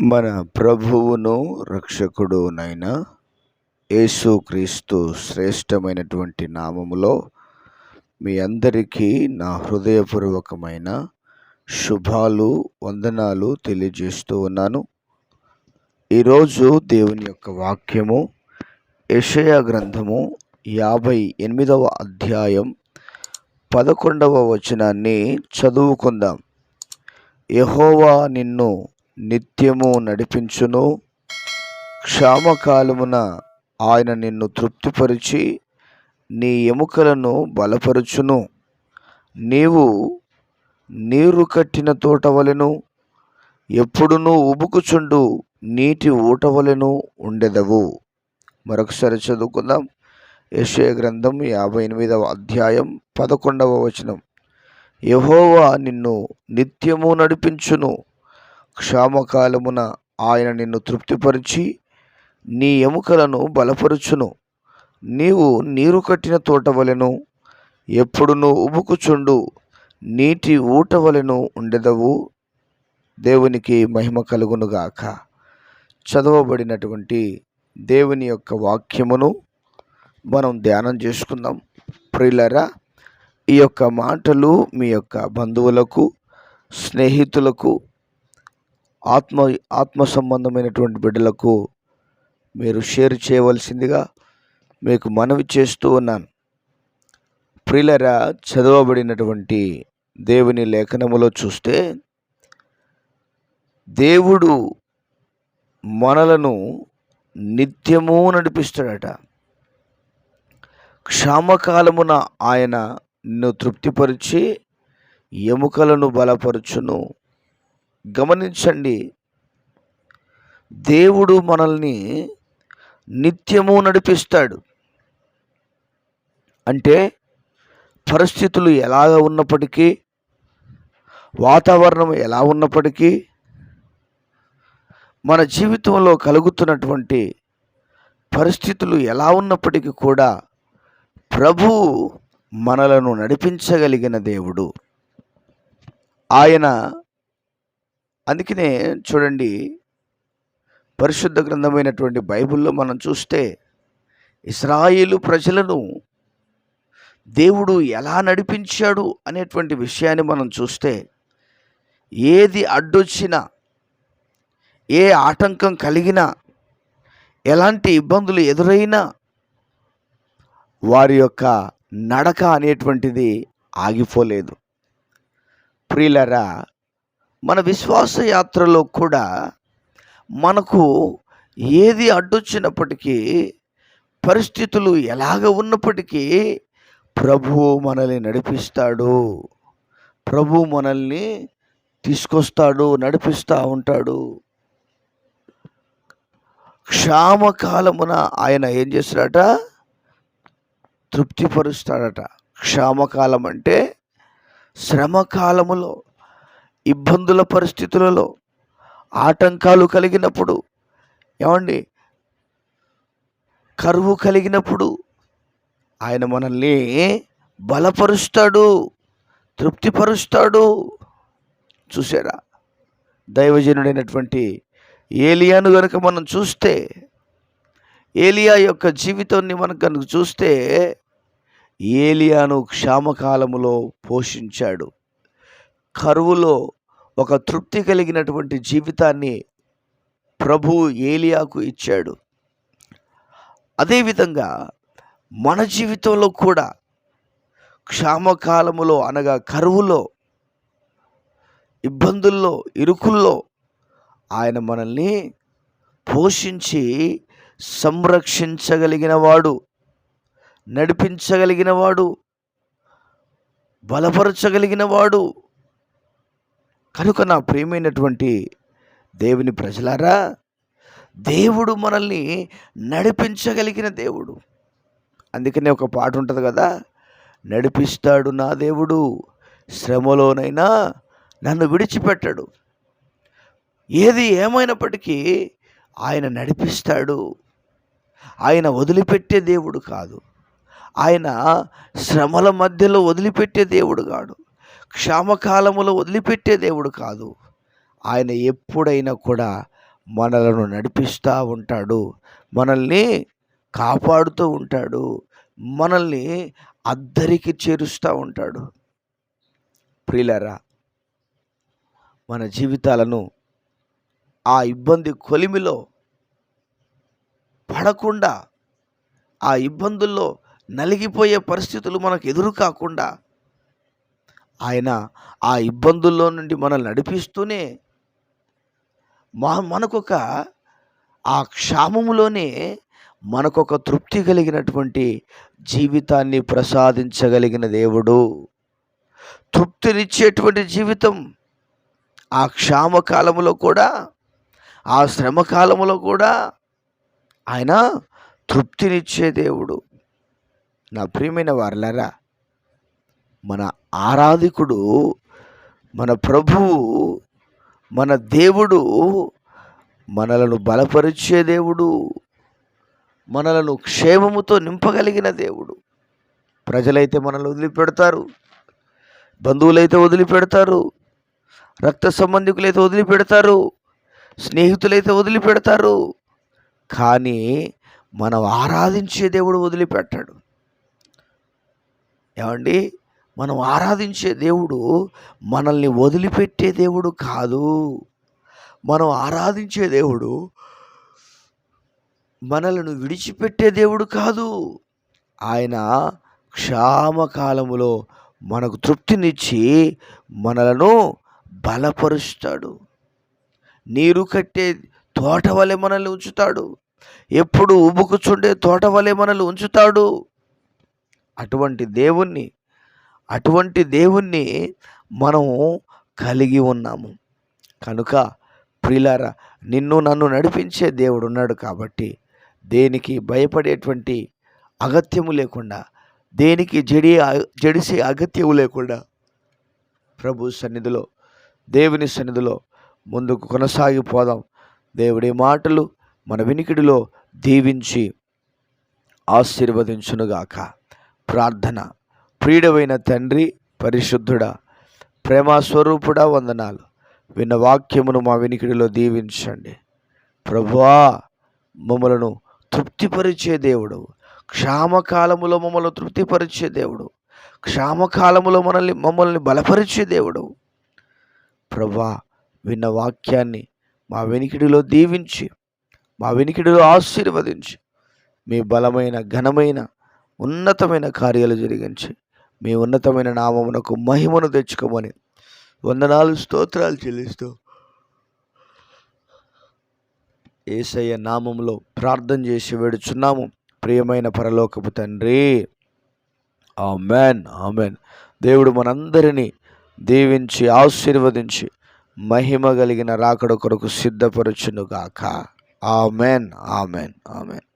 మన ప్రభువును రక్షకుడునైన యేసుక్రీస్తు శ్రేష్టమైనటువంటి నామములో మీ అందరికీ నా హృదయపూర్వకమైన శుభాలు, వందనాలు తెలియజేస్తూ ఉన్నాను. ఈరోజు దేవుని యొక్క వాక్యము యెషయా గ్రంథము 58వ అధ్యాయం 11వ వచనాన్ని చదువుకుందాం. యెహోవా నిన్ను నిత్యము నడిపించును, క్షామకాలమున ఆయన నిన్ను తృప్తిపరిచి నీ ఎముకలను బలపరుచును. నీవు నీరు కట్టిన తోటవలెను, ఎప్పుడునూ ఉబుకుచుండు నీటి ఊటవలెను ఉండెదవు. మరొకసారి చదువుకుందాం. యెషయా గ్రంథం 58వ అధ్యాయం 11వ వచనం. యెహోవా నిన్ను నిత్యము నడిపించును, క్షామకాలమున ఆయన నిన్ను తృప్తిపరిచి నీ ఎముకలను బలపరుచును. నీవు నీరు కట్టిన తోటవలెను, ఎప్పుడునూ ఉబుకుచుండు నీటి ఊటవలెను ఉండెదవు. దేవునికి మహిమ కలుగునుగాక. చదవబడినటువంటి దేవుని యొక్క వాక్యమును మనం ధ్యానం చేసుకుందాం. ప్రియులారా, ఈ యొక్క మాటలు మీ యొక్క బంధువులకు, స్నేహితులకు, ఆత్మ సంబంధమైనటువంటి బిడ్డలకు మీరు షేర్ చేయవలసిందిగా మీకు మనవి చేస్తూ ఉన్నాను. ప్రియులారా, చదవబడినటువంటి దేవుని లేఖనములో చూస్తే దేవుడు మనలను నిత్యము నడిపిస్తాడట. క్షామకాలమున ఆయన నిన్ను తృప్తిపరిచి ఎముకలను బలపరుచును. గమనించండి, దేవుడు మనల్ని నిత్యము నడిపిస్తాడు. అంటే పరిస్థితులు ఎలాగ ఉన్నప్పటికీ, వాతావరణం ఎలా ఉన్నప్పటికీ, మన జీవితంలో కలుగుతున్నటువంటి పరిస్థితులు ఎలా ఉన్నప్పటికీ కూడా ప్రభువు మనలను నడిపించగలిగిన దేవుడు ఆయన. అందుకనే చూడండి, పరిశుద్ధ గ్రంథమైనటువంటి బైబిల్లో మనం చూస్తే ఇశ్రాయేలు ప్రజలను దేవుడు ఎలా నడిపించాడు అనేటువంటి విషయాన్ని మనం చూస్తే, ఏది అడ్డొచ్చినా, ఏ ఆటంకం కలిగినా, ఎలాంటి ఇబ్బందులు ఎదురైనా వారి యొక్క నడక అనేటువంటిది ఆగిపోలేదు. ప్రియులారా, మన విశ్వాస యాత్రలో కూడా మనకు ఏది అడ్డొచ్చినప్పటికీ, పరిస్థితులు ఎలాగ ఉన్నప్పటికీ ప్రభువు మనల్ని నడిపిస్తాడు. ప్రభువు మనల్ని తీసుకొస్తాడు, నడిపిస్తూ ఉంటాడు. క్షామకాలమున ఆయన ఏం చేస్తాడట? తృప్తిపరుస్తాడట. క్షామకాలం అంటే శ్రమకాలములో, ఇబ్బందుల పరిస్థితులలో, ఆటంకాలు కలిగినప్పుడు, ఏమండి, కరువు కలిగినప్పుడు ఆయన మనల్ని బలపరుస్తాడు, తృప్తిపరుస్తాడు. చూసారా, దైవజనుడైనటువంటి ఏలియాను గనుక మనం చూస్తే, ఏలియా యొక్క జీవితాన్ని మనం కనుక చూస్తే, ఏలియాను క్షామకాలములో పోషించాడు. కరువులో ఒక తృప్తి కలిగినటువంటి జీవితాన్ని ప్రభువు ఏలియాకు ఇచ్చాడు. అదేవిధంగా మన జీవితంలో కూడా క్షామకాలములో, అనగా కరువులో, ఇబ్బందుల్లో, ఇరుకుల్లో ఆయన మనల్ని పోషించి సంరక్షించగలిగిన వాడు, నడిపించగలిగిన వాడు, బలపరచగలిగిన వాడు. కనుక నా ప్రియమైనటువంటి దేవుని ప్రజలారా, దేవుడు మనల్ని నడిపించగలిగిన దేవుడు. అందుకనే ఒక పాట ఉంటుంది కదా, నడిపిస్తాడు నా దేవుడు, శ్రమలోనైనా నన్ను విడిచిపెట్టడు. ఏది ఏమైనప్పటికీ ఆయన నడిపిస్తాడు. ఆయన వదిలిపెట్టే దేవుడు కాదు. ఆయన శ్రమల మధ్యలో వదిలిపెట్టే దేవుడు కాదు. క్షామకాలములో వదిలిపెట్టే దేవుడు కాదు. ఆయన ఎప్పుడైనా కూడా మనలను నడిపిస్తూ ఉంటాడు, మనల్ని కాపాడుతూ ఉంటాడు, మనల్ని అద్దరికి చేరుస్తూ ఉంటాడు. ప్రియులారా, మన జీవితాలను ఆ ఇబ్బంది కొలిమిలో పడకుండా, ఆ ఇబ్బందుల్లో నలిగిపోయే పరిస్థితులు మనకు ఎదురు కాకుండా ఆయన ఆ ఇబ్బందుల్లో నుండి మనల్ని నడిపిస్తూనే మనకొక ఆ క్షామములోనే మనకొక తృప్తి కలిగినటువంటి జీవితాన్ని ప్రసాదించగలిగిన దేవుడు. తృప్తినిచ్చేటువంటి జీవితం ఆ క్షామకాలములో కూడా, ఆ శ్రమకాలములో కూడా ఆయన తృప్తినిచ్చే దేవుడు. నా ప్రియమైన వారలారా, మన ఆరాధికుడు, మన ప్రభువు, మన దేవుడు మనలను బలపరిచే దేవుడు, మనలను క్షేమముతో నింపగలిగిన దేవుడు. ప్రజలైతే మనల్ని వదిలిపెడతారు, బంధువులైతే వదిలిపెడతారు, రక్త సంబంధికులైతే వదిలిపెడతారు, స్నేహితులైతే వదిలిపెడతారు, కానీ మనం ఆరాధించే దేవుడు వదిలిపెట్టాడు. ఏమండి, మనం ఆరాధించే దేవుడు మనల్ని వదిలిపెట్టే దేవుడు కాదు. మనం ఆరాధించే దేవుడు మనలను విడిచిపెట్టే దేవుడు కాదు. ఆయన క్షామకాలములో మనకు తృప్తినిచ్చి మనలను బలపరుస్తాడు. నీరు కట్టే తోట వలె మనల్ని ఉంచుతాడు. ఎప్పుడు ఉబుకుచుండే తోట వలె మనల్ని ఉంచుతాడు. అటువంటి దేవుణ్ణి మనం కలిగి ఉన్నాము. కనుక ప్రియులారా, నిన్ను నన్ను నడిపించే దేవుడు ఉన్నాడు కాబట్టి దేనికి భయపడేటువంటి అగత్యము లేకుండా, దేనికి జడిసే అగత్యము లేకుండా ప్రభు సన్నిధిలో, దేవుని సన్నిధిలో ముందుకు కొనసాగిపోదాం. దేవుడి మాటలు మన వినికిడిలో దీవించి ఆశీర్వదించునుగాక. ప్రార్థన. ప్రియుడవైన తండ్రి, పరిశుద్ధుడా, ప్రేమస్వరూపుడా, వందనాలు. విన్న వాక్యమును మా వినికిడిలో దీవించండి. ప్రభువా, మమ్మలను తృప్తిపరిచే దేవుడు, క్షామకాలములో మమ్మల్ని తృప్తిపరిచే దేవుడు, క్షామకాలములో మమ్మల్ని బలపరిచే దేవుడు. ప్రభువా, విన్న వాక్యాన్ని మా వెనికిడిలో దీవించి, మా వెనికిడిలో ఆశీర్వదించి, మీ బలమైన, ఘనమైన, ఉన్నతమైన కార్యాలు జరిగించి, మీ ఉన్నతమైన నామమునకు మహిమను తెచ్చుకోమని వందనాలు, స్తోత్రాలు చెల్లిస్తూ యేసయ్య నామములో ప్రార్థన చేసి వేడుచున్నాము. ప్రియమైన పరలోకపు తండ్రి, ఆమెన్, ఆమెన్. దేవుడు మనందరినీ దీవించి ఆశీర్వదించి మహిమ కలిగిన రాకడ కొరకు సిద్ధపరచునుగాక. Amen, amen, amen.